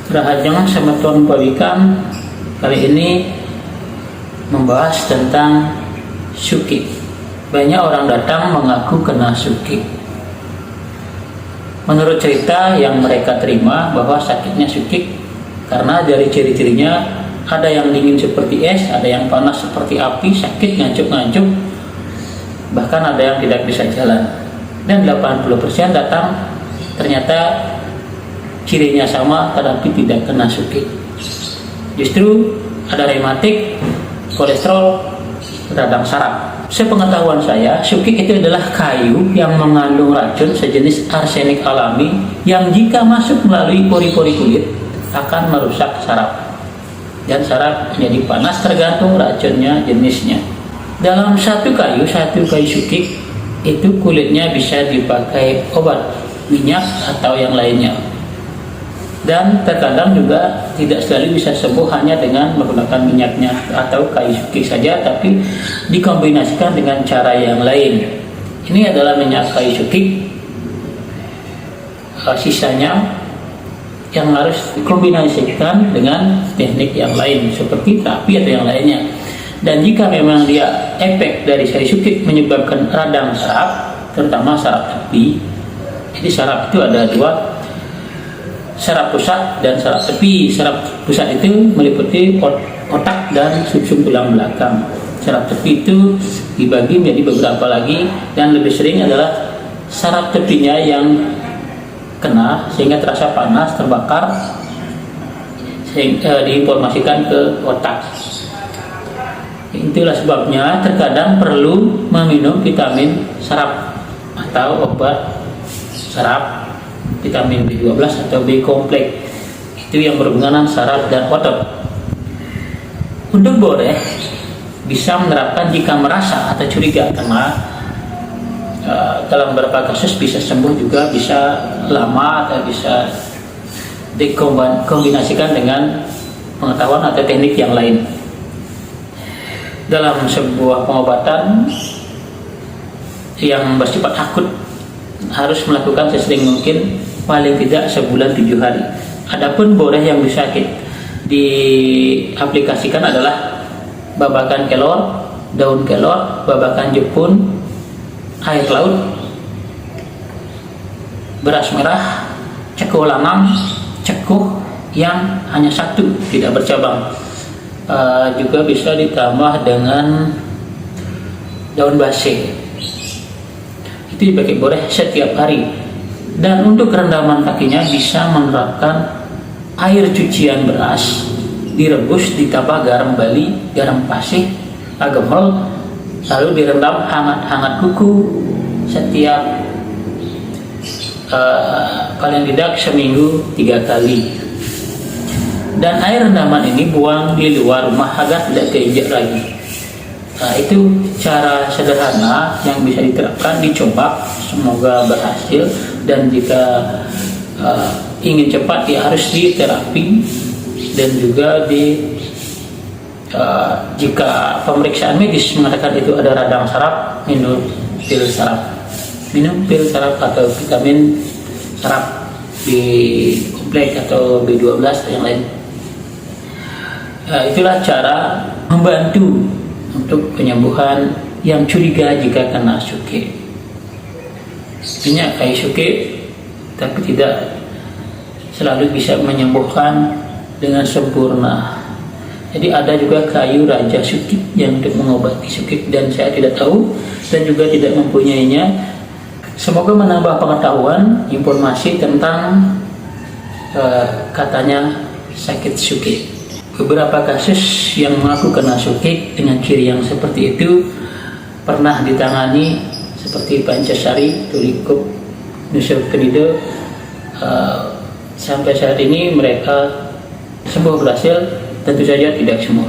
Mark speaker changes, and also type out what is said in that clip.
Speaker 1: Rahajang sama Tuan Pawikam kali ini membahas tentang syukik. Banyak orang datang mengaku kena syukik. Menurut cerita yang mereka terima bahwa sakitnya syukik karena dari ciri-cirinya ada yang dingin seperti es, ada yang panas seperti api, sakit nganjuk-nganjuk, bahkan ada yang tidak bisa jalan. Dan 80% datang ternyata cirinya sama tetapi tidak kena syukik. Justru ada rematik, kolesterol, radang saraf. Sepengetahuan saya, syukik itu adalah kayu yang mengandung racun sejenis arsenik alami yang jika masuk melalui pori-pori kulit akan merusak saraf. Dan saraf menjadi panas tergantung racunnya jenisnya. Dalam satu kayu syukik itu kulitnya bisa dipakai obat, minyak atau yang lainnya. Dan terkadang juga tidak selalu bisa sembuh hanya dengan menggunakan minyaknya atau kayu syukik saja, tapi dikombinasikan dengan cara yang lain. Ini adalah minyak kayu syukik, sisanya yang harus dikombinasikan dengan teknik yang lain seperti terapi atau yang lainnya. Dan jika memang dia efek dari kayu syukik menyebabkan radang saraf, terutama saraf tepi. Jadi saraf itu ada dua, saraf pusat dan saraf tepi. Saraf pusat itu meliputi otak dan sumsum tulang belakang. Saraf tepi itu dibagi menjadi beberapa lagi, dan lebih sering adalah saraf tepinya yang kena sehingga terasa panas, terbakar, sehingga diinformasikan ke otak. Itulah sebabnya terkadang perlu meminum vitamin saraf atau obat saraf, vitamin B12 atau B kompleks. Itu yang berhubungan saraf dan otot. Untuk boreh bisa menerapkan jika merasa atau curiga kena. Dalam beberapa kasus bisa sembuh juga, bisa lama, atau bisa dikombinasikan dengan pengetahuan atau teknik yang lain. Dalam sebuah pengobatan yang bersifat akut harus melakukan sesering mungkin, paling tidak sebulan 7 hari. Adapun boreh yang bisa diaplikasikan adalah babakan kelor, daun kelor, babakan jepun, air laut, beras merah, cekuh lanang, cekuh yang hanya satu, tidak bercabang. Juga bisa ditambah dengan daun base. Itu dipakai boreh setiap hari. Dan untuk rendaman kakinya bisa menerapkan air cucian beras direbus ditambah garam Bali, garam pasir, agemol, lalu direndam hangat-hangat kuku setiap paling tidak seminggu 3 kali. Dan air rendaman ini buang di luar rumah agar tidak keinjak lagi. Itu cara sederhana yang bisa diterapkan, dicoba, semoga berhasil. Dan jika ingin cepat ya harus diterapi. Dan juga jika pemeriksaan medis mengatakan itu ada radang saraf, minum pil saraf atau vitamin saraf B kompleks atau B12 atau yang lain. Itulah cara membantu untuk penyembuhan yang curiga jika kena syukik. Minyak kayu syukik tapi tidak selalu bisa menyembuhkan dengan sempurna. Jadi ada juga kayu raja syukik yang untuk mengobati syukik, dan saya tidak tahu dan juga tidak mempunyainya. Semoga menambah pengetahuan informasi tentang katanya sakit syukik. Beberapa kasus yang mengaku kena syukik dengan ciri yang seperti itu pernah ditangani, seperti Pancasari, Tulikup, Nusuk Kenido. Sampai saat ini mereka sembuh berhasil, tentu saja tidak semua.